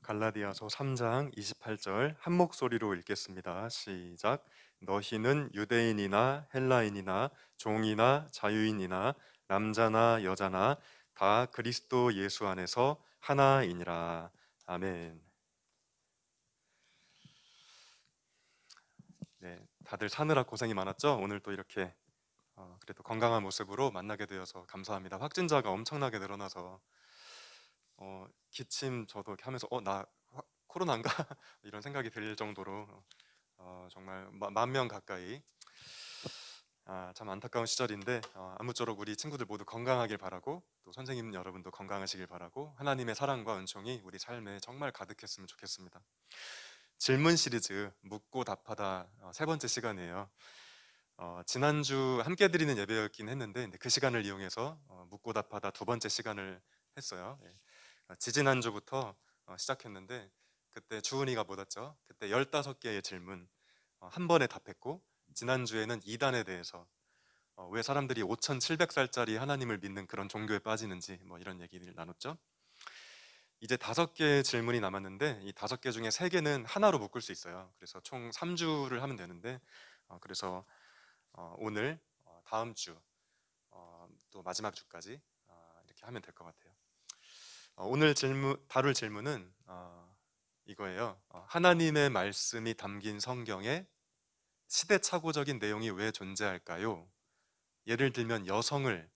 갈라디아서 3장 28절 한 목소리로 읽겠습니다. 시작. 너희는 유대인이나 헬라인이나 종이나 자유인이나 남자나 여자나 다 그리스도 예수 안에서 하나이니라. 아멘. 네, 다들 사느라 고생이 많았죠? 오늘 또 이렇게 그래도 건강한 모습으로 만나게 되어서 감사합니다. 확진자가 엄청나게 늘어나서 기침 저도 이렇게 하면서 나 코로나인가? 이런 생각이 들 정도로 정말 10,000명 가까이 참 안타까운 시절인데 아무쪼록 우리 친구들 모두 건강하길 바라고 또 선생님 여러분도 건강하시길 바라고 하나님의 사랑과 은총이 우리 삶에 정말 가득했으면 좋겠습니다. 질문 시리즈 묻고 답하다 세 번째 시간이에요. 지난주 함께 드리는 예배였긴 했는데 그 시간을 이용해서 묻고 답하다 두 번째 시간을 했어요. 예. 지지난주부터 시작했는데 그때 주은이가 묻었죠. 그때 15개의 질문 한 번에 답했고 지난주에는 이단에 대해서 왜 사람들이 5,700살짜리 하나님을 믿는 그런 종교에 빠지는지 뭐 이런 얘기를 나눴죠. 이제 5개의 질문이 남았는데 이 5개 중에 3개는 하나로 묶을 수 있어요. 그래서 총 3주를 하면 되는데 그래서 오늘 다음 주 또 마지막 주까지 이렇게 하면 될 것 같아요. 오늘 다룰 질문은 이거예요. 하나님의 말씀이 담긴 성경에 시대착오적인 내용이 왜 존재할까요? 예를 들면 여성을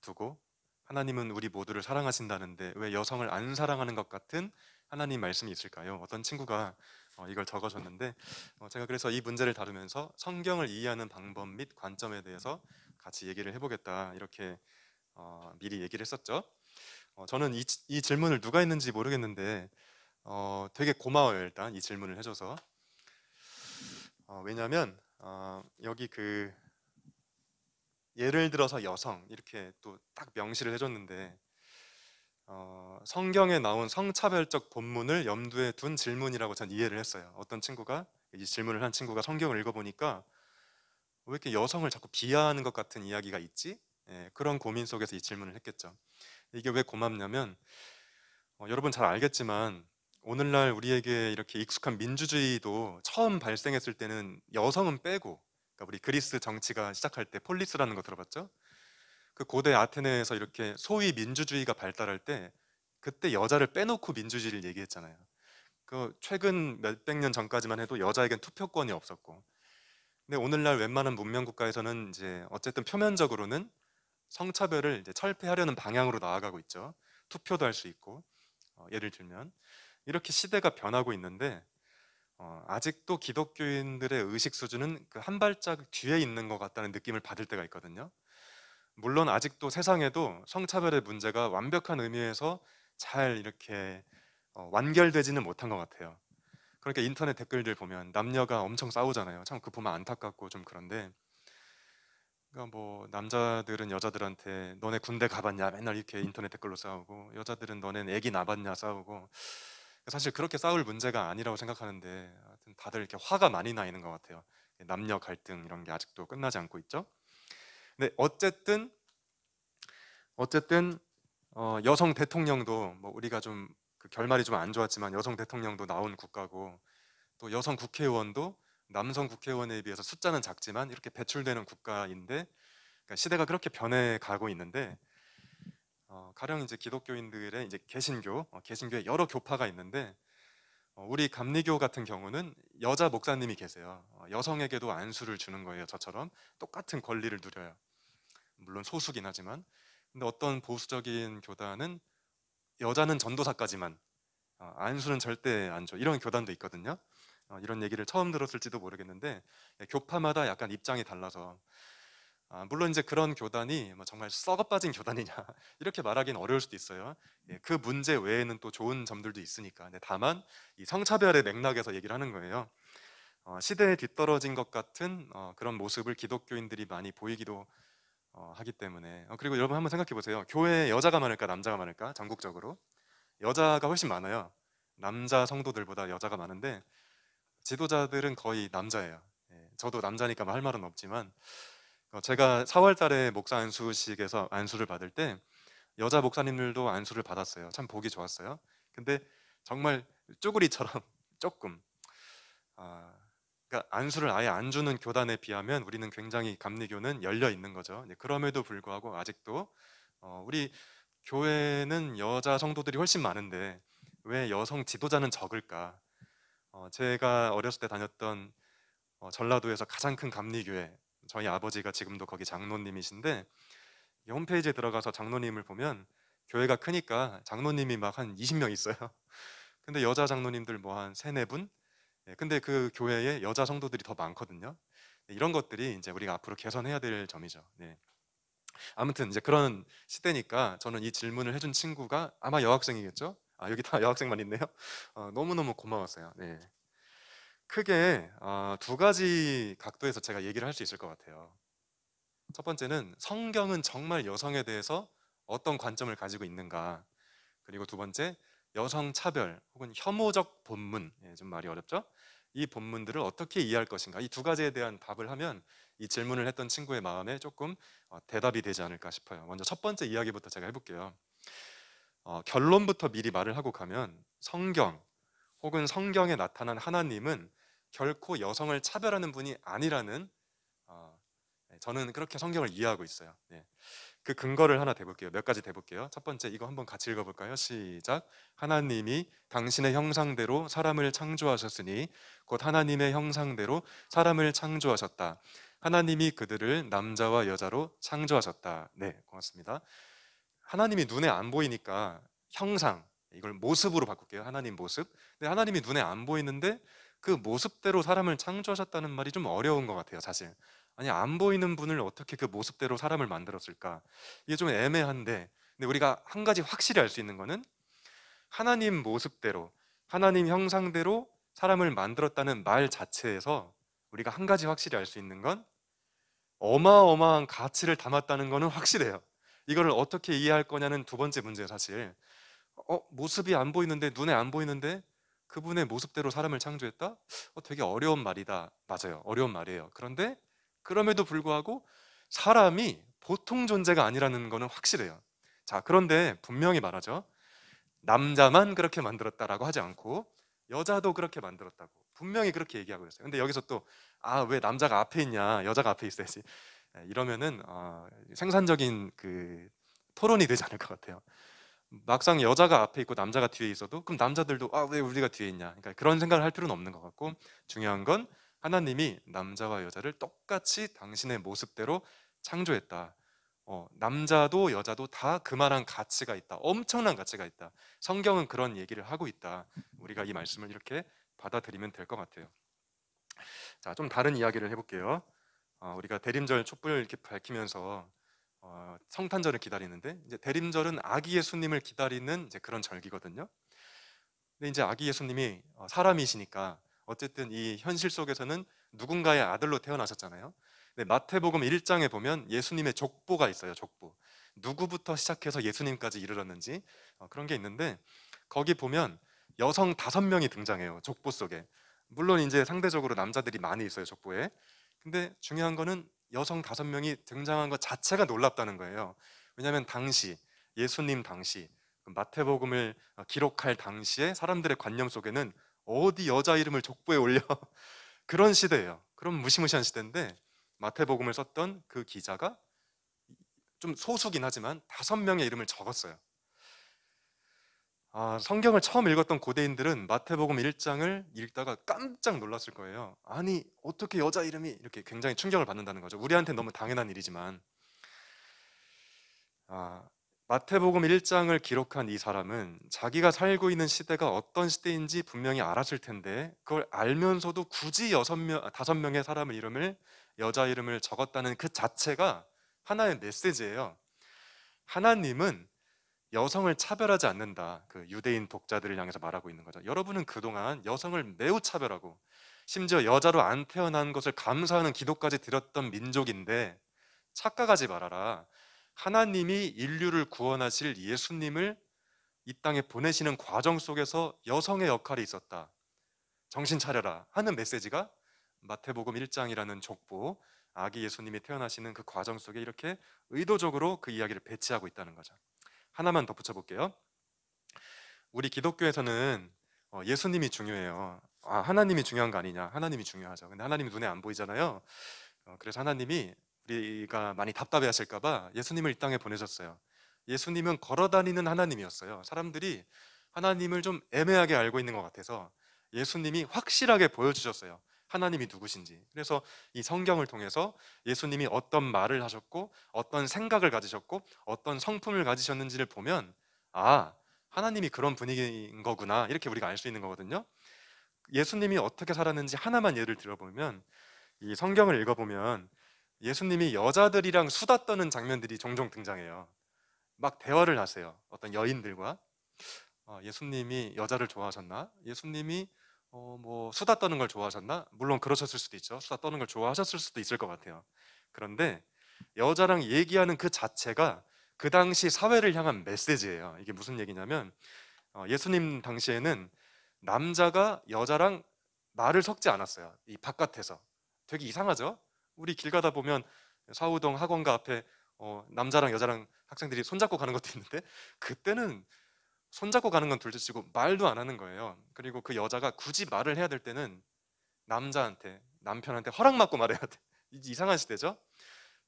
두고 하나님은 우리 모두를 사랑하신다는데 왜 여성을 안 사랑하는 것 같은 하나님 말씀이 있을까요? 어떤 친구가 이걸 적어줬는데 제가 그래서 이 문제를 다루면서 성경을 이해하는 방법 및 관점에 대해서 같이 얘기를 해보겠다 이렇게 미리 얘기를 했었죠. 저는 이 질문을 누가 했는지 모르겠는데 되게 고마워요. 일단 이 질문을 해줘서 왜냐하면 여기 예를 들어서 여성 이렇게 또 딱 명시를 해줬는데 성경에 나온 성차별적 본문을 염두에 둔 질문이라고 전 이해를 했어요. 어떤 친구가 이 질문을 한 친구가 성경을 읽어보니까 왜 이렇게 여성을 자꾸 비하하는 것 같은 이야기가 있지? 예, 그런 고민 속에서 이 질문을 했겠죠. 이게 왜 고맙냐면 여러분 잘 알겠지만 오늘날 우리에게 이렇게 익숙한 민주주의도 처음 발생했을 때는 여성은 빼고 그러니까 우리 그리스 정치가 시작할 때 폴리스라는 거 들어봤죠? 그 고대 아테네에서 이렇게 소위 민주주의가 발달할 때 그때 여자를 빼놓고 민주주의를 얘기했잖아요. 그 최근 몇백 년 전까지만 해도 여자에겐 투표권이 없었고 근데 오늘날 웬만한 문명 국가에서는 이제 어쨌든 표면적으로는 성차별을 이제 철폐하려는 방향으로 나아가고 있죠. 투표도 할 수 있고 예를 들면 이렇게 시대가 변하고 있는데 아직도 기독교인들의 의식 수준은 그 한 발짝 뒤에 있는 것 같다는 느낌을 받을 때가 있거든요. 물론 아직도 세상에도 성차별의 문제가 완벽한 의미에서 잘 이렇게 완결되지는 못한 것 같아요. 그러니까 인터넷 댓글들 보면 남녀가 엄청 싸우잖아요. 참 그 보면 안타깝고 좀 그런데 그러니까 뭐 남자들은 여자들한테 너네 군대 가봤냐 맨날 이렇게 인터넷 댓글로 싸우고 여자들은 너넨 애기 낳았냐 싸우고 사실 그렇게 싸울 문제가 아니라고 생각하는데 하여튼 다들 이렇게 화가 많이 나 있는 것 같아요. 남녀 갈등 이런 게 아직도 끝나지 않고 있죠. 근데 어쨌든 여성 대통령도 뭐 우리가 좀 그 결말이 좀 안 좋았지만 여성 대통령도 나온 국가고 또 여성 국회의원도 남성 국회의원에 비해서 숫자는 작지만 이렇게 배출되는 국가인데 그러니까 시대가 그렇게 변해가고 있는데 가령 이제 기독교인들의 이제 개신교에 여러 교파가 있는데 우리 감리교 같은 경우는 여자 목사님이 계세요. 여성에게도 안수를 주는 거예요. 저처럼 똑같은 권리를 누려요. 물론 소수긴 하지만 근데 어떤 보수적인 교단은 여자는 전도사까지만 안수는 절대 안 줘. 이런 교단도 있거든요. 이런 얘기를 처음 들었을지도 모르겠는데 교파마다 약간 입장이 달라서 물론 이제 그런 교단이 뭐 정말 썩어 빠진 교단이냐 이렇게 말하기는 어려울 수도 있어요. 예, 그 문제 외에는 또 좋은 점들도 있으니까. 근데 다만 이 성차별의 맥락에서 얘기를 하는 거예요. 시대에 뒤떨어진 것 같은 그런 모습을 기독교인들이 많이 보이기도 하기 때문에 그리고 여러분 한번 생각해 보세요. 교회에 여자가 많을까 남자가 많을까? 전국적으로 여자가 훨씬 많아요. 남자 성도들보다 여자가 많은데 지도자들은 거의 남자예요. 예, 저도 남자니까 할 말은 없지만 제가 4월 달에 목사 안수식에서 안수를 받을 때 여자 목사님들도 안수를 받았어요. 참 보기 좋았어요. 근데 정말 쪼그리처럼 조금 그러니까 안수를 아예 안 주는 교단에 비하면 우리는 굉장히 감리교는 열려 있는 거죠. 그럼에도 불구하고 아직도 우리 교회는 여자 성도들이 훨씬 많은데 왜 여성 지도자는 적을까? 제가 어렸을 때 다녔던 전라도에서 가장 큰 감리교회, 저희 아버지가 지금도 거기 장로님이신데 이 홈페이지에 들어가서 장로님을 보면 교회가 크니까 장로님이 막 한 20명 있어요. 근데 여자 장로님들 뭐 한 세네 분? 근데 그 교회에 여자 성도들이 더 많거든요. 이런 것들이 이제 우리가 앞으로 개선해야 될 점이죠. 네. 아무튼 이제 그런 시대니까 저는 이 질문을 해준 친구가 아마 여학생이겠죠? 여기 다 여학생만 있네요. 너무너무 고마웠어요. 네. 크게 두 가지 각도에서 제가 얘기를 할 수 있을 것 같아요. 첫 번째는 성경은 정말 여성에 대해서 어떤 관점을 가지고 있는가. 그리고 두 번째, 여성 차별 혹은 혐오적 본문, 좀 말이 어렵죠? 이 본문들을 어떻게 이해할 것인가. 이 두 가지에 대한 답을 하면 이 질문을 했던 친구의 마음에 조금 대답이 되지 않을까 싶어요. 먼저 첫 번째 이야기부터 제가 해볼게요. 결론부터 미리 말을 하고 가면 성경 혹은 성경에 나타난 하나님은 결코 여성을 차별하는 분이 아니라는 저는 그렇게 성경을 이해하고 있어요. 네. 그 근거를 하나 대볼게요. 몇 가지 대볼게요. 첫 번째, 이거 한번 같이 읽어볼까요? 시작. 하나님이 당신의 형상대로 사람을 창조하셨으니 곧 하나님의 형상대로 사람을 창조하셨다. 하나님이 그들을 남자와 여자로 창조하셨다. 네, 고맙습니다. 하나님이 눈에 안 보이니까 형상, 이걸 모습으로 바꿀게요. 하나님 모습. 근데 하나님이 눈에 안 보이는데 그 모습대로 사람을 창조하셨다는 말이 좀 어려운 것 같아요, 사실. 아니, 안 보이는 분을 어떻게 그 모습대로 사람을 만들었을까? 이게 좀 애매한데, 근데 우리가 한 가지 확실히 알 수 있는 거는 하나님 모습대로, 하나님 형상대로 사람을 만들었다는 말 자체에서 우리가 한 가지 확실히 알 수 있는 건 어마어마한 가치를 담았다는 거는 확실해요. 이거를 어떻게 이해할 거냐는 두 번째 문제예요, 사실. 모습이 안 보이는데, 눈에 안 보이는데 그분의 모습대로 사람을 창조했다? 되게 어려운 말이다. 맞아요, 어려운 말이에요. 그런데 그럼에도 불구하고 사람이 보통 존재가 아니라는 거는 확실해요. 자, 그런데 분명히 말하죠. 남자만 그렇게 만들었다라고 하지 않고 여자도 그렇게 만들었다고 분명히 그렇게 얘기하고 있어요. 근데 여기서 또 왜 남자가 앞에 있냐, 여자가 앞에 있어야지, 이러면은 생산적인 그 토론이 되지 않을 것 같아요. 막상 여자가 앞에 있고 남자가 뒤에 있어도 그럼 남자들도 왜 우리가 뒤에 있냐, 그러니까 그런 생각을 할 필요는 없는 것 같고, 중요한 건 하나님이 남자와 여자를 똑같이 당신의 모습대로 창조했다. 남자도 여자도 다 그만한 가치가 있다. 엄청난 가치가 있다. 성경은 그런 얘기를 하고 있다. 우리가 이 말씀을 이렇게 받아들이면 될 것 같아요. 자, 좀 다른 이야기를 해볼게요. 우리가 대림절 촛불 이렇게 밝히면서 성탄절을 기다리는데, 이제 대림절은 아기 예수님을 기다리는 이제 그런 절기거든요. 근데 이제 아기 예수님이 사람이시니까 어쨌든 이 현실 속에서는 누군가의 아들로 태어나셨잖아요. 근데 마태복음 1장에 보면 예수님의 족보가 있어요. 족보. 누구부터 시작해서 예수님까지 이르렀는지 그런 게 있는데, 거기 보면 여성 5명이 등장해요. 족보 속에. 물론 이제 상대적으로 남자들이 많이 있어요, 족보에. 근데 중요한 거는 여성 5명이 등장한 것 자체가 놀랍다는 거예요. 왜냐하면 당시 예수님 당시 마태복음을 기록할 당시에 사람들의 관념 속에는 어디 여자 이름을 족보에 올려 그런 시대예요. 그런 무시무시한 시대인데 마태복음을 썼던 그 기자가 좀 소수긴 하지만 5명의 이름을 적었어요. 성경을 처음 읽었던 고대인들은 마태복음 1장을 읽다가 깜짝 놀랐을 거예요. 아니, 어떻게 여자 이름이 이렇게, 굉장히 충격을 받는다는 거죠. 우리한테 너무 당연한 일이지만 마태복음 1장을 기록한 이 사람은 자기가 살고 있는 시대가 어떤 시대인지 분명히 알았을 텐데 그걸 알면서도 굳이 5명의 사람의 이름을, 여자 이름을 적었다는 그 자체가 하나의 메시지예요. 하나님은 여성을 차별하지 않는다. 그 유대인 독자들을 향해서 말하고 있는 거죠. 여러분은 그동안 여성을 매우 차별하고 심지어 여자로 안 태어난 것을 감사하는 기도까지 드렸던 민족인데 착각하지 말아라. 하나님이 인류를 구원하실 예수님을 이 땅에 보내시는 과정 속에서 여성의 역할이 있었다. 정신 차려라 하는 메시지가 마태복음 1장이라는 족보, 아기 예수님이 태어나시는 그 과정 속에 이렇게 의도적으로 그 이야기를 배치하고 있다는 거죠. 하나만 덧붙여 볼게요. 우리 기독교에서는 예수님이 중요해요. 하나님이 중요한 거 아니냐? 하나님이 중요하죠. 근데 하나님이 눈에 안 보이잖아요. 그래서 하나님이 우리가 많이 답답해하실까 봐 예수님을 이 땅에 보내셨어요. 예수님은 걸어다니는 하나님이었어요. 사람들이 하나님을 좀 애매하게 알고 있는 것 같아서 예수님이 확실하게 보여주셨어요. 하나님이 누구신지. 그래서 이 성경을 통해서 예수님이 어떤 말을 하셨고 어떤 생각을 가지셨고 어떤 성품을 가지셨는지를 보면 하나님이 그런 분위기인 거구나, 이렇게 우리가 알 수 있는 거거든요. 예수님이 어떻게 살았는지 하나만 예를 들어보면, 이 성경을 읽어보면 예수님이 여자들이랑 수다 떠는 장면들이 종종 등장해요. 막 대화를 하세요, 어떤 여인들과. 예수님이 여자를 좋아하셨나? 예수님이 뭐 수다 떠는 걸 좋아하셨나? 물론 그러셨을 수도 있죠. 수다 떠는 걸 좋아하셨을 수도 있을 것 같아요. 그런데 여자랑 얘기하는 그 자체가 그 당시 사회를 향한 메시지예요. 이게 무슨 얘기냐면, 예수님 당시에는 남자가 여자랑 말을 섞지 않았어요. 이 바깥에서. 되게 이상하죠? 우리 길 가다 보면 사우동 학원가 앞에 남자랑 여자랑 학생들이 손잡고 가는 것도 있는데, 그때는 손잡고 가는 건 둘째치고 말도 안 하는 거예요. 그리고 그 여자가 굳이 말을 해야 될 때는 남자한테, 남편한테 허락받고 말해야 돼. 이상한 시대죠?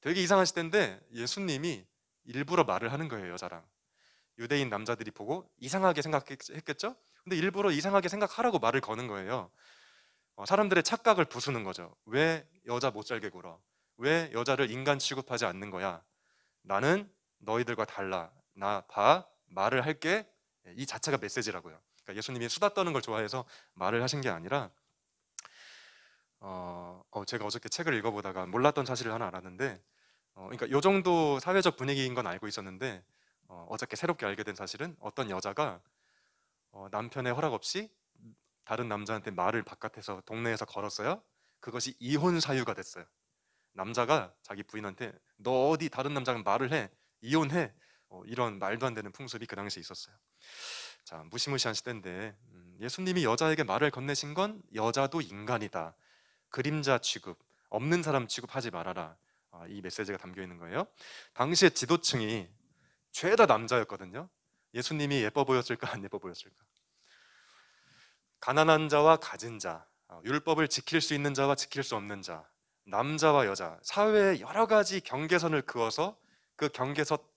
되게 이상한 시대인데 예수님이 일부러 말을 하는 거예요, 여자랑. 유대인 남자들이 보고 이상하게 생각했겠죠? 근데 일부러 이상하게 생각하라고 말을 거는 거예요. 사람들의 착각을 부수는 거죠. 왜 여자 못 살게 굴어? 왜 여자를 인간 취급하지 않는 거야? 나는 너희들과 달라. 나 봐. 말을 할게. 이 자체가 메시지라고요. 그러니까 예수님이 수다 떠는 걸 좋아해서 말을 하신 게 아니라, 제가 어저께 책을 읽어보다가 몰랐던 사실을 하나 알았는데, 그러니까 요 정도 사회적 분위기인 건 알고 있었는데, 어저께 새롭게 알게 된 사실은, 어떤 여자가 남편의 허락 없이 다른 남자한테 말을 바깥에서 동네에서 걸었어요. 그것이 이혼 사유가 됐어요. 남자가 자기 부인한테 너 어디 다른 남자랑 말을 해, 이혼해, 이런 말도 안 되는 풍습이 그 당시에 있었어요. 자, 무시무시한 시대인데 예수님이 여자에게 말을 건네신 건 여자도 인간이다, 그림자 취급, 없는 사람 취급하지 말아라, 이 메시지가 담겨 있는 거예요. 당시의 지도층이 죄다 남자였거든요. 예수님이 예뻐 보였을까, 안 예뻐 보였을까? 가난한 자와 가진 자, 율법을 지킬 수 있는 자와 지킬 수 없는 자, 남자와 여자, 사회의 여러 가지 경계선을 그어서 그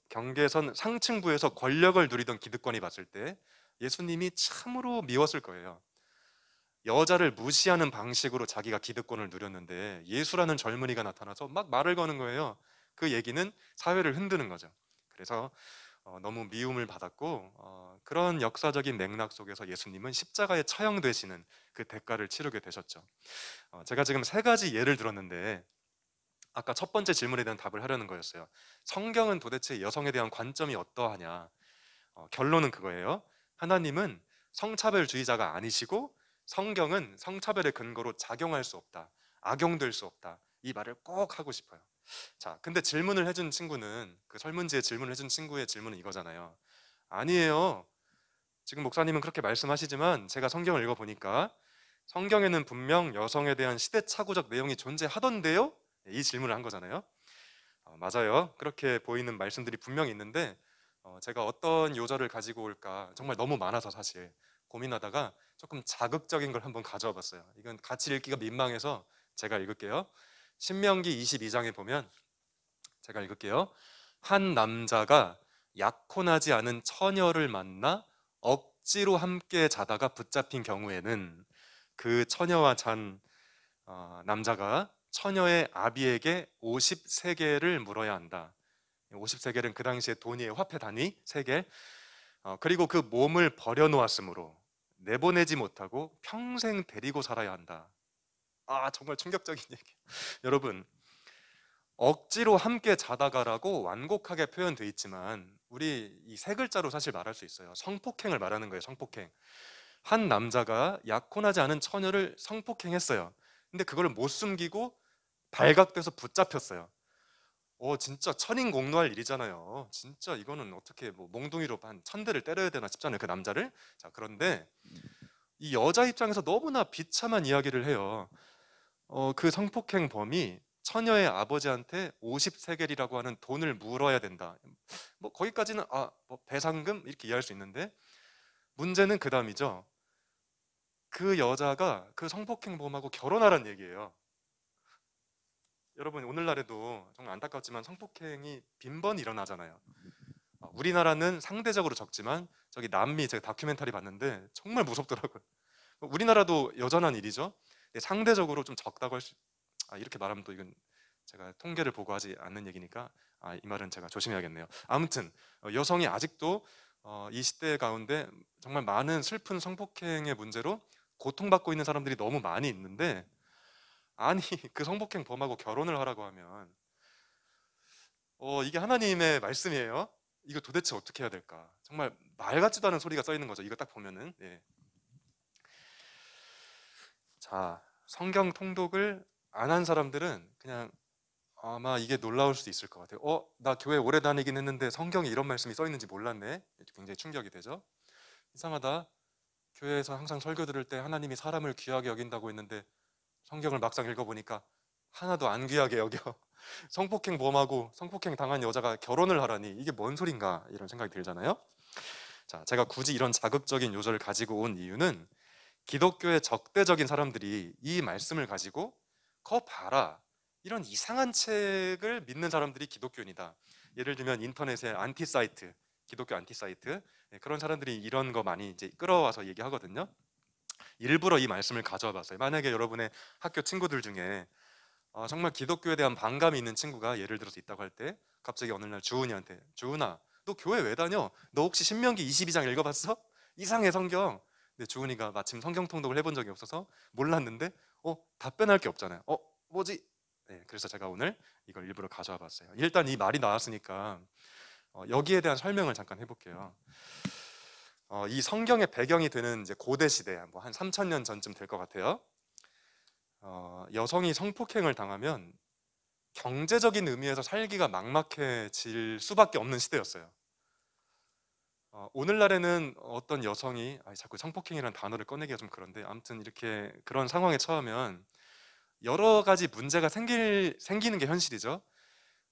경계선 상층부에서 권력을 누리던 기득권이 봤을 때 예수님이 참으로 미웠을 거예요. 여자를 무시하는 방식으로 자기가 기득권을 누렸는데 예수라는 젊은이가 나타나서 막 말을 거는 거예요. 그 얘기는 사회를 흔드는 거죠. 그래서 너무 미움을 받았고, 그런 역사적인 맥락 속에서 예수님은 십자가에 처형되시는 그 대가를 치르게 되셨죠. 제가 지금 세 가지 예를 들었는데 아까 첫 번째 질문에 대한 답을 하려는 거였어요. 성경은 도대체 여성에 대한 관점이 어떠하냐? 결론은 그거예요. 하나님은 성차별주의자가 아니시고 성경은 성차별의 근거로 작용할 수 없다, 악용될 수 없다, 이 말을 꼭 하고 싶어요. 자, 근데 질문을 해준 친구는, 그 설문지에 질문을 해준 친구의 질문은 이거잖아요. 아니에요, 지금 목사님은 그렇게 말씀하시지만 제가 성경을 읽어보니까 성경에는 분명 여성에 대한 시대착오적 내용이 존재하던데요? 이 질문을 한 거잖아요. 맞아요, 그렇게 보이는 말씀들이 분명히 있는데 제가 어떤 요절을 가지고 올까 정말 너무 많아서 사실 고민하다가 조금 자극적인 걸 한번 가져와 봤어요. 이건 같이 읽기가 민망해서 제가 읽을게요. 신명기 22장에 보면, 제가 읽을게요. 한 남자가 약혼하지 않은 처녀를 만나 억지로 함께 자다가 붙잡힌 경우에는 그 처녀와 잔 남자가 처녀의 아비에게 50세겔을 물어야 한다. 50세겔은 그 당시에 돈이에요. 화폐 단위 세겔. 그리고 그 몸을 버려놓았으므로 내보내지 못하고 평생 데리고 살아야 한다. 정말 충격적인 얘기. 여러분, 억지로 함께 자다가라고 완곡하게 표현돼 있지만 우리 이 세 글자로 사실 말할 수 있어요. 성폭행을 말하는 거예요. 성폭행. 한 남자가 약혼하지 않은 처녀를 성폭행했어요. 근데 그걸 못 숨기고 발각돼서 붙잡혔어요. 진짜 천인공노할 일이잖아요. 진짜 이거는 어떻게 뭐 몽둥이로 한 1000대를 때려야 되나 싶잖아요, 그 남자를. 자, 그런데 이 여자 입장에서 너무나 비참한 이야기를 해요. 그 성폭행범이 처녀의 아버지한테 50세겔이라고 하는 돈을 물어야 된다. 뭐 거기까지는 뭐 배상금 이렇게 이해할 수 있는데, 문제는 그 다음이죠. 그 여자가 그 성폭행범하고 결혼하란 얘기예요. 여러분, 오늘날에도 정말 안타깝지만 성폭행이 빈번히 일어나잖아요. 우리나라는 상대적으로 적지만 저기 남미, 제가 다큐멘터리 봤는데 정말 무섭더라고요. 우리나라도 여전한 일이죠. 근데 상대적으로 좀 적다고 할 수, 이렇게 말하면 또 이건 제가 통계를 보고 하지 않는 얘기니까 이 말은 제가 조심해야겠네요. 아무튼 여성이 아직도 이 시대 가운데 정말 많은 슬픈 성폭행의 문제로 고통받고 있는 사람들이 너무 많이 있는데, 아니 그 성폭행 범하고 결혼을 하라고 하면 이게 하나님의 말씀이에요. 이거 도대체 어떻게 해야 될까? 정말 말 같지도 않은 소리가 써 있는 거죠. 이거 딱 보면은. 예. 자, 성경 통독을 안 한 사람들은 그냥 아마 이게 놀라울 수도 있을 것 같아요. 나 교회 오래 다니긴 했는데 성경에 이런 말씀이 써 있는지 몰랐네. 굉장히 충격이 되죠. 이상하다. 교회에서 항상 설교 들을 때 하나님이 사람을 귀하게 여긴다고 했는데 성경을 막상 읽어보니까 하나도 안 귀하게 여겨. 성폭행 범하고 성폭행 당한 여자가 결혼을 하라니 이게 뭔 소린가, 이런 생각이 들잖아요. 자, 제가 굳이 이런 자극적인 요절을 가지고 온 이유는 기독교의 적대적인 사람들이 이 말씀을 가지고 거 봐라, 이런 이상한 책을 믿는 사람들이 기독교인이다. 예를 들면 인터넷의 안티사이트, 기독교 안티사이트, 그런 사람들이 이런 거 많이 이제 끌어와서 얘기하거든요. 일부러 이 말씀을 가져와 봤어요. 만약에 여러분의 학교 친구들 중에 정말 기독교에 대한 반감이 있는 친구가 예를 들어서 있다고 할 때 갑자기 어느 날 주은이한테, 주은아 너 교회 왜 다녀? 너 혹시 신명기 22장 읽어봤어? 이상해 성경. 근데 주은이가 마침 성경 통독을 해본 적이 없어서 몰랐는데 답변할 게 없잖아요. 뭐지? 네, 그래서 제가 오늘 이걸 일부러 가져와 봤어요. 일단 이 말이 나왔으니까 여기에 대한 설명을 잠깐 해볼게요. 이 성경의 배경이 되는 이제 고대 시대, 뭐 한 3,000년 전쯤 될 것 같아요. 여성이 성폭행을 당하면 경제적인 의미에서 살기가 막막해질 수밖에 없는 시대였어요. 오늘날에는 어떤 여성이 자꾸 성폭행이라는 단어를 꺼내기가 좀 그런데, 아무튼 이렇게 그런 상황에 처하면 여러 가지 문제가 생기는 게 현실이죠.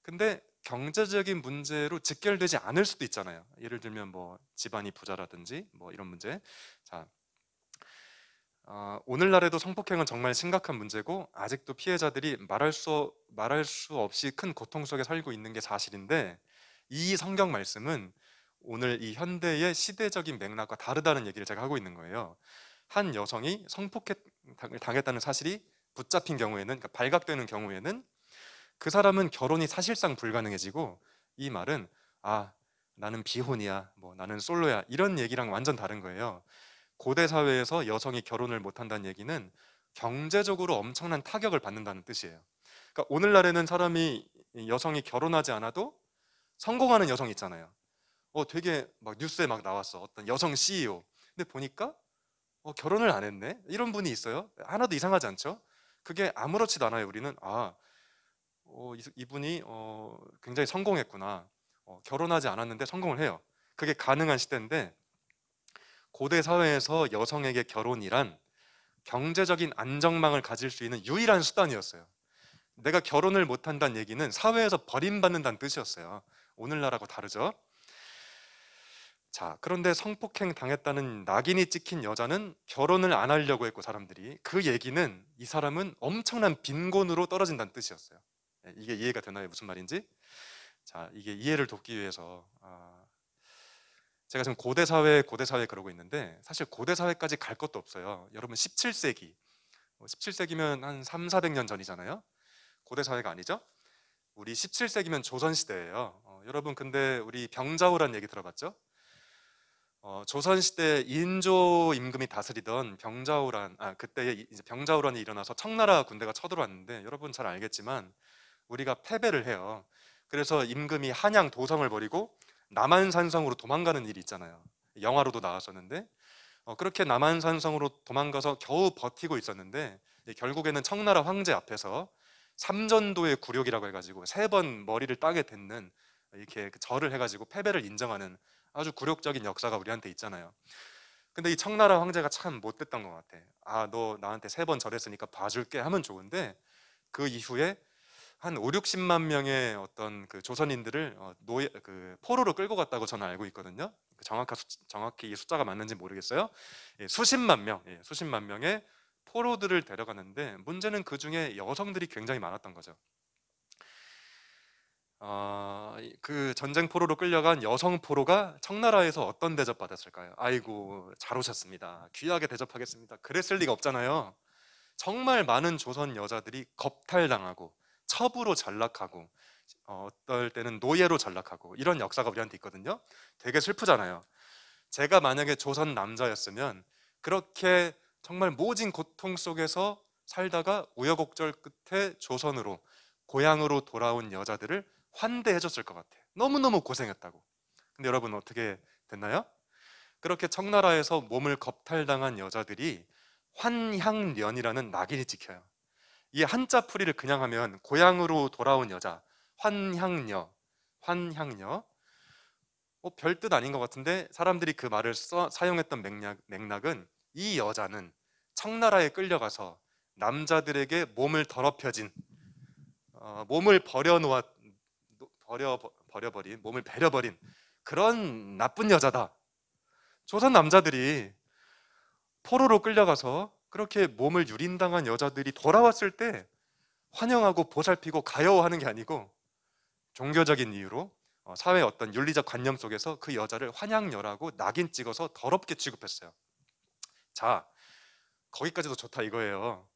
근데 경제적인 문제로 직결되지 않을 수도 있잖아요. 예를 들면 뭐 집안이 부자라든지 뭐 이런 문제. 자, 오늘날에도 성폭행은 정말 심각한 문제고 아직도 피해자들이 말할 수 없이 큰 고통 속에 살고 있는 게 사실인데, 이 성경 말씀은 오늘 이 현대의 시대적인 맥락과 다르다는 얘기를 제가 하고 있는 거예요. 한 여성이 성폭행을 당했다는 사실이 붙잡힌 경우에는, 그러니까 발각되는 경우에는 그 사람은 결혼이 사실상 불가능해지고, 이 말은 나는 비혼이야, 뭐 나는 솔로야, 이런 얘기랑 완전 다른 거예요. 고대 사회에서 여성이 결혼을 못 한다는 얘기는 경제적으로 엄청난 타격을 받는다는 뜻이에요. 그러니까 오늘날에는 여성이 결혼하지 않아도 성공하는 여성 있잖아요. 되게 막 뉴스에 막 나왔어. 어떤 여성 CEO. 근데 보니까 결혼을 안 했네. 이런 분이 있어요. 하나도 이상하지 않죠? 그게 아무렇지도 않아요. 우리는 이분이 굉장히 성공했구나. 결혼하지 않았는데 성공을 해요. 그게 가능한 시대인데, 고대 사회에서 여성에게 결혼이란 경제적인 안정망을 가질 수 있는 유일한 수단이었어요. 내가 결혼을 못한다는 얘기는 사회에서 버림받는다는 뜻이었어요. 오늘날하고 다르죠? 자, 그런데 성폭행 당했다는 낙인이 찍힌 여자는 결혼을 안 하려고 했고, 사람들이 그 얘기는 이 사람은 엄청난 빈곤으로 떨어진다는 뜻이었어요. 이게 이해가 되나요? 무슨 말인지? 자, 이게 이해를 돕기 위해서 제가 지금 고대 사회 그러고 있는데, 사실 고대 사회까지 갈 것도 없어요. 여러분 17세기, 17세기면 한 3, 400년 전이잖아요. 고대 사회가 아니죠? 우리 17세기면 조선 시대예요. 여러분 근데 우리 병자호란 얘기 들어봤죠? 조선 시대 인조 임금이 다스리던 그때 이제 병자호란이 일어나서 청나라 군대가 쳐들어왔는데, 여러분 잘 알겠지만 우리가 패배를 해요. 그래서 임금이 한양 도성을 버리고 남한산성으로 도망가는 일이 있잖아요. 영화로도 나왔었는데, 그렇게 남한산성으로 도망가서 겨우 버티고 있었는데, 결국에는 청나라 황제 앞에서 삼전도의 굴욕이라고 해가지고 3번 머리를 땅에 댔는, 이렇게 절을 해가지고 패배를 인정하는 아주 굴욕적인 역사가 우리한테 있잖아요. 근데 이 청나라 황제가 참 못됐던 것 같아. 너 나한테 3번 절했으니까 봐줄게 하면 좋은데, 그 이후에 한 5, 60만 명의 어떤 그 조선인들을 노예 그 포로로 끌고 갔다고 저는 알고 있거든요. 정확히 이 숫자가 맞는지 모르겠어요. 예, 수십만 명, 예, 수십만 명의 포로들을 데려가는데 문제는 그 중에 여성들이 굉장히 많았던 거죠. 그 전쟁 포로로 끌려간 여성 포로가 청나라에서 어떤 대접 받았을까요? 아이고, 잘 오셨습니다. 귀하게 대접하겠습니다. 그랬을 리가 없잖아요. 정말 많은 조선 여자들이 겁탈당하고 첩으로 전락하고 어떨 때는 노예로 전락하고 이런 역사가 우리한테 있거든요. 되게 슬프잖아요. 제가 만약에 조선 남자였으면 그렇게 정말 모진 고통 속에서 살다가 우여곡절 끝에 조선으로 고향으로 돌아온 여자들을 환대해 줬을 것 같아요. 너무너무 고생했다고. 근데 여러분 어떻게 됐나요? 그렇게 청나라에서 몸을 겁탈당한 여자들이 환향년이라는 낙인이 찍혀요. 이 한자 풀이를 그냥 하면 고향으로 돌아온 여자, 환향녀, 환향녀. 별뜻 아닌 것 같은데 사람들이 그 말을 사용했던 맥락은 이 여자는 청나라에 끌려가서 남자들에게 몸을 더럽혀진, 몸을 버려버린, 몸을 베려버린 그런 나쁜 여자다. 조선 남자들이 포로로 끌려가서 그렇게 몸을 유린당한 여자들이 돌아왔을 때 환영하고 보살피고 가여워하는 게 아니고 종교적인 이유로 사회의 어떤 윤리적 관념 속에서 그 여자를 환양녀라고 낙인 찍어서 더럽게 취급했어요. 자, 거기까지도 좋다 이거예요.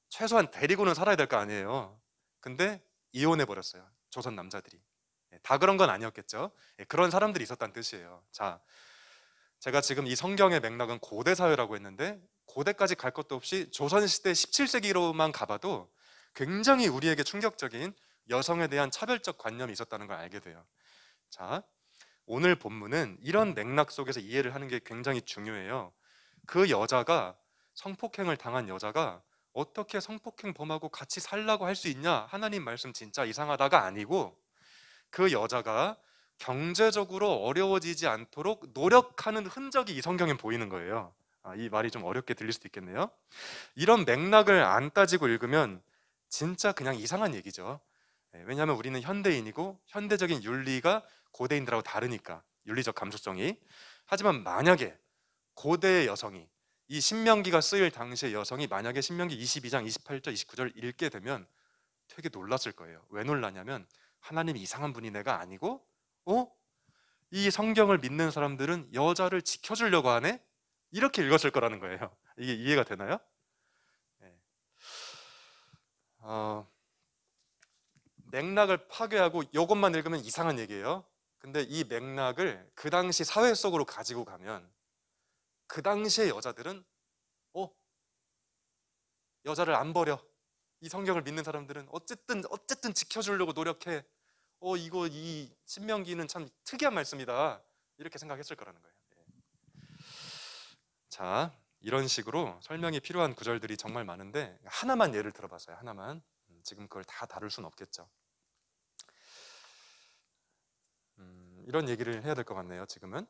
최소한 데리고는 살아야 될 거 아니에요. 근데 이혼해 버렸어요. 조선 남자들이. 다 그런 건 아니었겠죠. 그런 사람들이 있었다는 뜻이에요. 자, 제가 지금 이 성경의 맥락은 고대 사회라고 했는데 고대까지 갈 것도 없이 조선시대 17세기로만 가봐도 굉장히 우리에게 충격적인 여성에 대한 차별적 관념이 있었다는 걸 알게 돼요. 자, 오늘 본문은 이런 맥락 속에서 이해를 하는 게 굉장히 중요해요. 그 여자가 성폭행을 당한 여자가 어떻게 성폭행범하고 같이 살라고 할 수 있냐? 하나님 말씀 진짜 이상하다가 아니고 그 여자가 경제적으로 어려워지지 않도록 노력하는 흔적이 이 성경에 보이는 거예요. 이 말이 좀 어렵게 들릴 수도 있겠네요. 이런 맥락을 안 따지고 읽으면 진짜 그냥 이상한 얘기죠. 왜냐하면 우리는 현대인이고 현대적인 윤리가 고대인들하고 다르니까, 윤리적 감수성이. 하지만 만약에 고대의 여성이, 이 신명기가 쓰일 당시의 여성이 만약에 신명기 22장 28절 29절 읽게 되면 되게 놀랐을 거예요. 왜 놀라냐면 하나님이 이상한 분이 내가 아니고 이 성경을 믿는 사람들은 여자를 지켜주려고 하네? 이렇게 읽었을 거라는 거예요. 이게 이해가 되나요? 네. 맥락을 파괴하고 이것만 읽으면 이상한 얘기예요. 근데 이 맥락을 그 당시 사회 속으로 가지고 가면 그 당시의 여자들은 여자를 안 버려. 이 성경을 믿는 사람들은 어쨌든 지켜주려고 노력해. 이거 이 신명기는 참 특이한 말씀이다. 이렇게 생각했을 거라는 거예요. 자, 이런 식으로 설명이 필요한 구절들이 정말 많은데 하나만 예를 들어봤어요. 하나만. 지금 그걸 다 다룰 수는 없겠죠. 이런 얘기를 해야 될 것 같네요. 지금은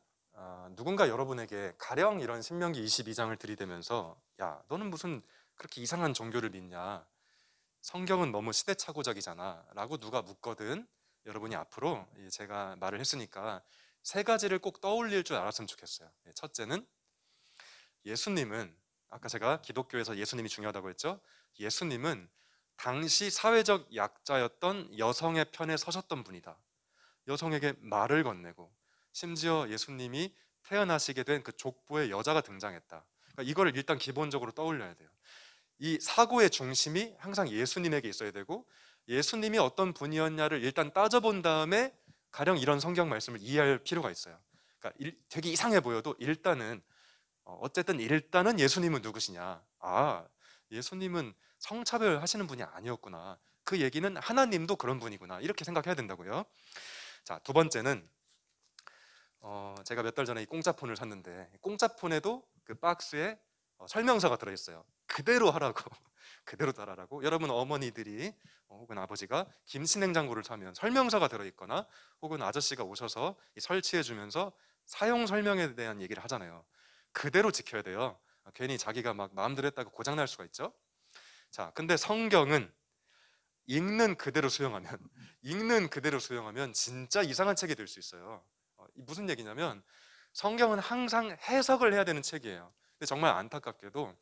누군가 여러분에게 가령 이런 신명기 22장을 들이대면서 야, 너는 무슨 그렇게 이상한 종교를 믿냐? 성경은 너무 시대착오적이잖아 라고 누가 묻거든 여러분이 앞으로 제가 말을 했으니까 세 가지를 꼭 떠올릴 줄 알았으면 좋겠어요. 첫째는 예수님은, 아까 제가 기독교에서 예수님이 중요하다고 했죠. 예수님은 당시 사회적 약자였던 여성의 편에 서셨던 분이다. 여성에게 말을 건네고 심지어 예수님이 태어나시게 된 그 족보에 여자가 등장했다. 그러니까 이거를 일단 기본적으로 떠올려야 돼요. 이 사고의 중심이 항상 예수님에게 있어야 되고 예수님이 어떤 분이었냐를 일단 따져본 다음에 가령 이런 성경 말씀을 이해할 필요가 있어요. 그러니까 되게 이상해 보여도 어쨌든 일단은 예수님은 누구시냐? 예수님은 성차별 하시는 분이 아니었구나. 그 얘기는 하나님도 그런 분이구나. 이렇게 생각해야 된다고요. 자, 두 번째는 제가 몇 달 전에 이 공짜폰을 샀는데 공짜폰에도 그 박스에 설명서가 들어있어요. 그대로 하라고. 그대로 따라라고. 여러분 어머니들이 혹은 아버지가 김치냉장고를 사면 설명서가 들어있거나 혹은 아저씨가 오셔서 설치해 주면서 사용 설명에 대한 얘기를 하잖아요. 그대로 지켜야 돼요. 괜히 자기가 막 마음대로 했다가 고장날 수가 있죠. 자, 근데 성경은 읽는 그대로 수용하면 읽는 그대로 수용하면 진짜 이상한 책이 될 수 있어요. 무슨 얘기냐면 성경은 항상 해석을 해야 되는 책이에요. 근데 정말 안타깝게도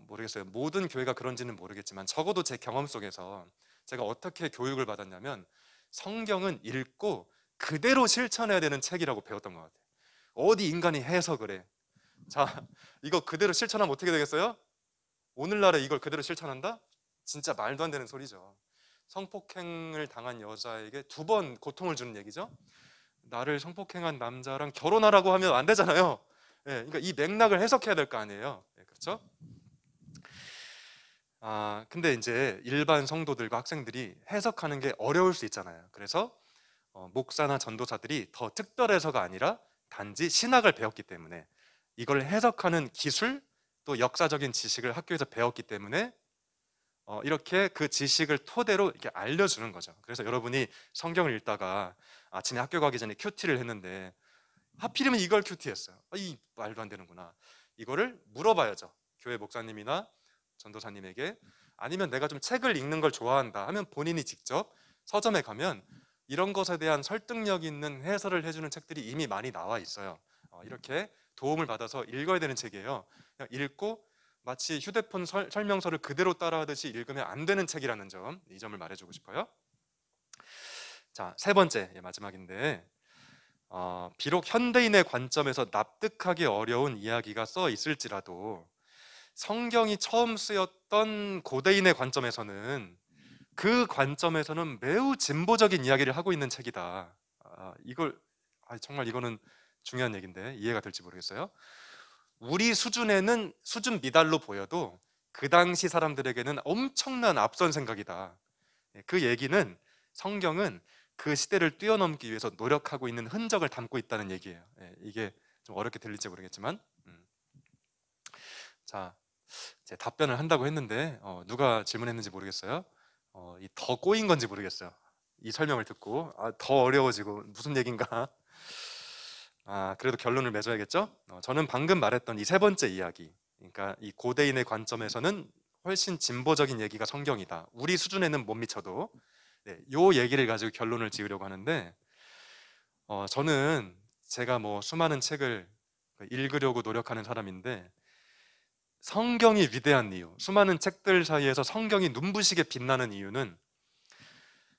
모르겠어요. 모든 교회가 그런지는 모르겠지만 적어도 제 경험 속에서 제가 어떻게 교육을 받았냐면 성경은 읽고 그대로 실천해야 되는 책이라고 배웠던 것 같아요. 어디 인간이 해석을 해. 자, 이거 그대로 실천하면 어떻게 되겠어요? 오늘날에 이걸 그대로 실천한다? 진짜 말도 안 되는 소리죠. 성폭행을 당한 여자에게 2번 고통을 주는 얘기죠. 나를 성폭행한 남자랑 결혼하라고 하면 안 되잖아요. 예, 그러니까 이 맥락을 해석해야 될 거 아니에요. 예, 그렇죠? 근데 이제 일반 성도들과 학생들이 해석하는 게 어려울 수 있잖아요. 그래서 목사나 전도사들이 더 특별해서가 아니라 단지 신학을 배웠기 때문에 이걸 해석하는 기술 또 역사적인 지식을 학교에서 배웠기 때문에 이렇게 그 지식을 토대로 이렇게 알려주는 거죠. 그래서 여러분이 성경을 읽다가 아침에 학교 가기 전에 큐티를 했는데 하필이면 이걸 큐티했어요. 이 말도 안 되는구나. 이거를 물어봐야죠. 교회 목사님이나 전도사님에게. 아니면 내가 좀 책을 읽는 걸 좋아한다 하면 본인이 직접 서점에 가면 이런 것에 대한 설득력 있는 해설을 해주는 책들이 이미 많이 나와 있어요. 이렇게 도움을 받아서 읽어야 되는 책이에요. 그냥 읽고 마치 휴대폰 설명서를 그대로 따라하듯이 읽으면 안 되는 책이라는 점, 이 점을 말해주고 싶어요. 자, 3번째, 마지막인데 비록 현대인의 관점에서 납득하기 어려운 이야기가 써 있을지라도 성경이 처음 쓰였던 고대인의 관점에서는 그 관점에서는 매우 진보적인 이야기를 하고 있는 책이다. 정말 이거는 중요한 얘기인데 이해가 될지 모르겠어요. 우리 수준에는 수준 미달로 보여도 그 당시 사람들에게는 엄청난 앞선 생각이다. 그 얘기는 성경은 그 시대를 뛰어넘기 위해서 노력하고 있는 흔적을 담고 있다는 얘기예요. 이게 좀 어렵게 들릴지 모르겠지만 자, 제 답변을 한다고 했는데 누가 질문했는지 모르겠어요. 이 더 꼬인 건지 모르겠어요. 이 설명을 듣고 더 어려워지고 무슨 얘긴가. 그래도 결론을 맺어야겠죠. 저는 방금 말했던 이 3번째 이야기, 그러니까 이 고대인의 관점에서는 훨씬 진보적인 얘기가 성경이다. 우리 수준에는 못 미쳐도 요 얘기를 가지고 결론을 지으려고 하는데 저는 제가 뭐 수많은 책을 읽으려고 노력하는 사람인데 성경이 위대한 이유, 수많은 책들 사이에서 성경이 눈부시게 빛나는 이유는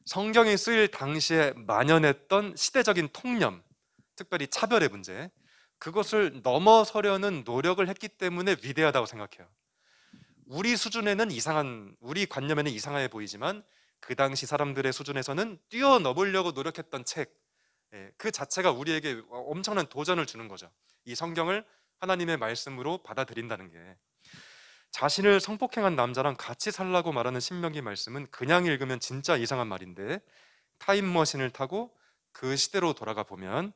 성경이 쓰일 당시에 만연했던 시대적인 통념, 특별히 차별의 문제, 그것을 넘어서려는 노력을 했기 때문에 위대하다고 생각해요. 우리 수준에는 우리 관념에는 이상해 보이지만 그 당시 사람들의 수준에서는 뛰어넘으려고 노력했던 책, 그 자체가 우리에게 엄청난 도전을 주는 거죠. 이 성경을 하나님의 말씀으로 받아들인다는 게. 자신을 성폭행한 남자랑 같이 살라고 말하는 신명기 말씀은 그냥 읽으면 진짜 이상한 말인데 타임머신을 타고 그 시대로 돌아가 보면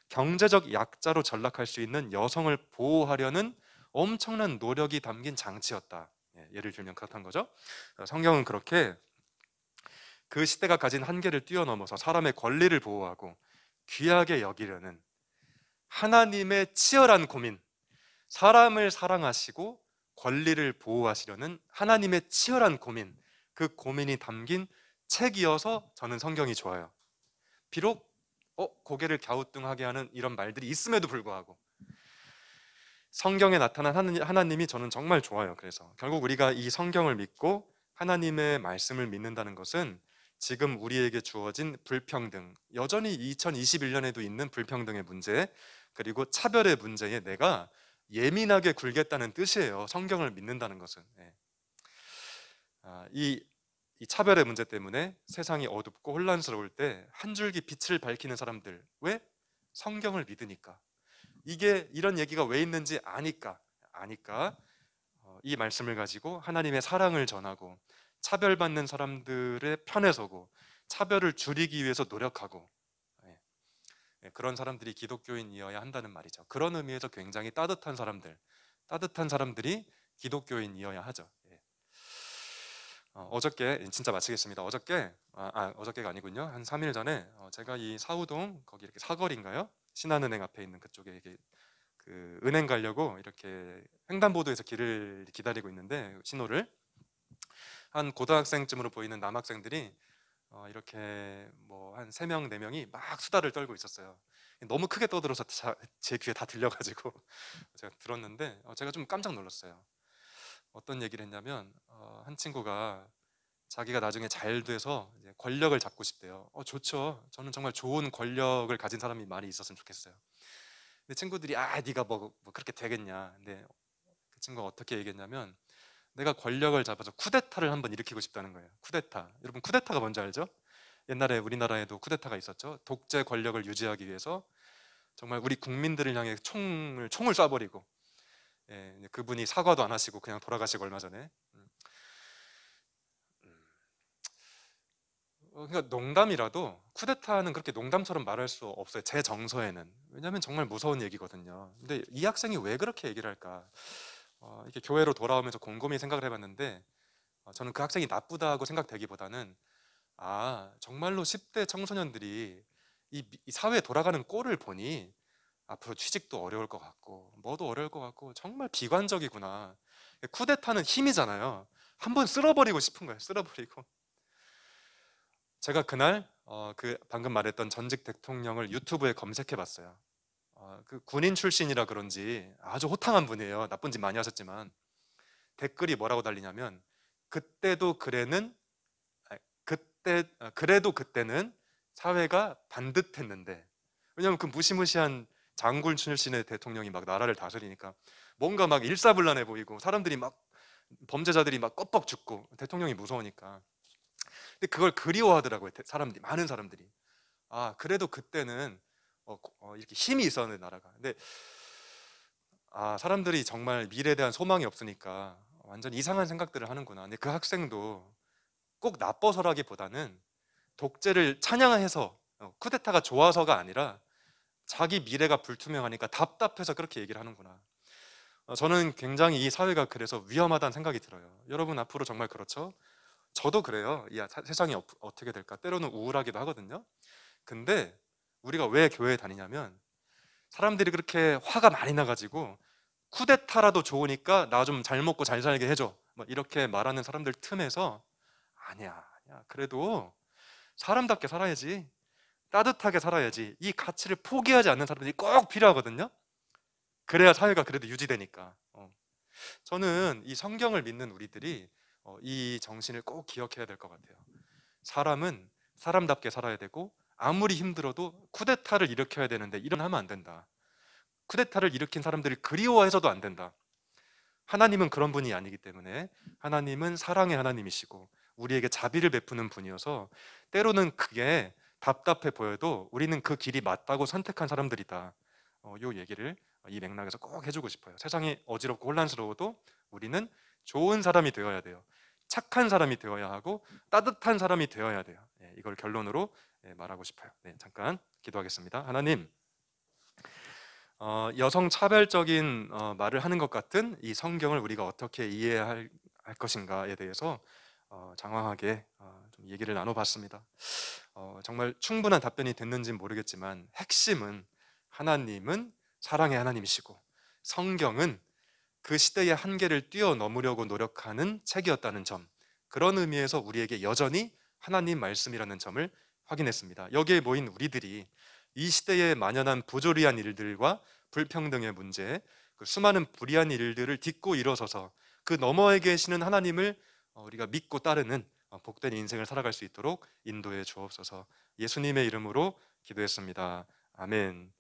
경제적 약자로 전락할 수 있는 여성을 보호하려는 엄청난 노력이 담긴 장치였다. 예를 들면 그렇다는 거죠. 성경은 그렇게 그 시대가 가진 한계를 뛰어넘어서 사람의 권리를 보호하고 귀하게 여기려는 하나님의 치열한 고민, 사람을 사랑하시고 권리를 보호하시려는 하나님의 치열한 고민, 그 고민이 담긴 책이어서 저는 성경이 좋아요. 비록 고개를 갸우뚱하게 하는 이런 말들이 있음에도 불구하고 성경에 나타난 하나님이 저는 정말 좋아요. 그래서 결국 우리가 이 성경을 믿고 하나님의 말씀을 믿는다는 것은 지금 우리에게 주어진 불평등, 여전히 2021년에도 있는 불평등의 문제, 그리고 차별의 문제에 내가 예민하게 굴겠다는 뜻이에요. 성경을 믿는다는 것은. 이 차별의 문제 때문에 세상이 어둡고 혼란스러울 때 한 줄기 빛을 밝히는 사람들, 왜? 성경을 믿으니까. 이게 이런 얘기가 왜 있는지 아니까 이 말씀을 가지고 하나님의 사랑을 전하고 차별받는 사람들의 편에 서고 차별을 줄이기 위해서 노력하고 그런 사람들이 기독교인이어야 한다는 말이죠. 그런 의미에서 굉장히 따뜻한 사람들이 기독교인이어야 하죠. 어저께 진짜 마치겠습니다. 어저께가 아니군요. 한 3일 전에 제가 이 사우동 거기 이렇게 사거리인가요? 신한은행 앞에 있는 그쪽에 이렇게 그 은행 가려고 이렇게 횡단보도에서 길을 기다리고 있는데 신호를 한 고등학생쯤으로 보이는 남학생들이 이렇게 뭐 한 3명, 4명이 막 수다를 떨고 있었어요. 너무 크게 떠들어서 제 귀에 다 들려가지고 제가 들었는데 제가 좀 깜짝 놀랐어요. 어떤 얘기를 했냐면 한 친구가 자기가 나중에 잘 돼서 이제 권력을 잡고 싶대요. 좋죠. 저는 정말 좋은 권력을 가진 사람이 많이 있었으면 좋겠어요. 근데 친구들이 네가 뭐 그렇게 되겠냐. 근데 그 친구가 어떻게 얘기했냐면 내가 권력을 잡아서 쿠데타를 한번 일으키고 싶다는 거예요. 쿠데타. 여러분 쿠데타가 뭔지 알죠? 옛날에 우리나라에도 쿠데타가 있었죠. 독재 권력을 유지하기 위해서 정말 우리 국민들을 향해 총을 쏴버리고 그분이 사과도 안 하시고 그냥 돌아가시고 얼마 전에 그러니까 농담이라도 쿠데타는 그렇게 농담처럼 말할 수 없어요. 제 정서에는. 왜냐하면 정말 무서운 얘기거든요. 근데 이 학생이 왜 그렇게 얘기를 할까? 이렇게 교회로 돌아오면서 곰곰이 생각을 해봤는데 저는 그 학생이 나쁘다고 생각되기보다는 정말로 10대 청소년들이 이 사회에 돌아가는 꼴을 보니 앞으로 취직도 어려울 것 같고 뭐도 어려울 것 같고 정말 비관적이구나. 쿠데타는 힘이잖아요. 한번 쓸어버리고 싶은 거예요. 쓸어버리고. 제가 그날 그 방금 말했던 전직 대통령을 유튜브에 검색해 봤어요. 그 군인 출신이라 그런지 아주 호탕한 분이에요. 나쁜 짓 많이 하셨지만 댓글이 뭐라고 달리냐면 그때도 그래는 그래도 그때는 사회가 반듯했는데 왜냐면 그 무시무시한 장군 출신의 대통령이 막 나라를 다스리니까 뭔가 막 일사불란해 보이고 사람들이 막 범죄자들이 막 껍벅 죽고 대통령이 무서우니까 근데 그걸 그리워하더라고요. 사람들이 많은 사람들이 그래도 그때는 이렇게 힘이 있었는데 나라가 근데 사람들이 정말 미래에 대한 소망이 없으니까 완전 이상한 생각들을 하는구나. 근데 그 학생도 꼭 나빠서라기보다는 독재를 찬양해서 쿠데타가 좋아서가 아니라 자기 미래가 불투명하니까 답답해서 그렇게 얘기를 하는구나. 저는 굉장히 이 사회가 그래서 위험하다는 생각이 들어요. 여러분 앞으로 정말 그렇죠? 저도 그래요. 세상이 어떻게 될까? 때로는 우울하기도 하거든요. 근데 우리가 왜 교회에 다니냐면 사람들이 그렇게 화가 많이 나가지고 쿠데타라도 좋으니까 나 좀 잘 먹고 잘 살게 해줘. 뭐 이렇게 말하는 사람들 틈에서 아니야. 그래도 사람답게 살아야지. 따뜻하게 살아야지. 이 가치를 포기하지 않는 사람들이 꼭 필요하거든요. 그래야 사회가 그래도 유지되니까. 저는 이 성경을 믿는 우리들이 이 정신을 꼭 기억해야 될 것 같아요. 사람은 사람답게 살아야 되고 아무리 힘들어도 쿠데타를 일으켜야 되는데 하면 안 된다. 쿠데타를 일으킨 사람들을 그리워해서도 안 된다. 하나님은 그런 분이 아니기 때문에 하나님은 사랑의 하나님이시고 우리에게 자비를 베푸는 분이어서 때로는 그게 답답해 보여도 우리는 그 길이 맞다고 선택한 사람들이다. 요 얘기를 이 맥락에서 꼭 해주고 싶어요. 세상이 어지럽고 혼란스러워도 우리는 좋은 사람이 되어야 돼요. 착한 사람이 되어야 하고 따뜻한 사람이 되어야 돼요. 이걸 결론으로 말하고 싶어요. 잠깐 기도하겠습니다. 하나님, 여성 차별적인 말을 하는 것 같은 이 성경을 우리가 어떻게 이해할 것인가에 대해서 장황하게 좀 얘기를 나눠봤습니다. 정말 충분한 답변이 됐는지는 모르겠지만 핵심은 하나님은 사랑의 하나님이시고 성경은 그 시대의 한계를 뛰어넘으려고 노력하는 책이었다는 점, 그런 의미에서 우리에게 여전히 하나님 말씀이라는 점을 확인했습니다. 여기에 모인 우리들이 이 시대에 만연한 부조리한 일들과 불평등의 문제, 그 수많은 불의한 일들을 딛고 일어서서 그 너머에 계시는 하나님을 우리가 믿고 따르는 복된 인생을 살아갈 수 있도록 인도해 주옵소서. 예수님의 이름으로 기도했습니다. 아멘.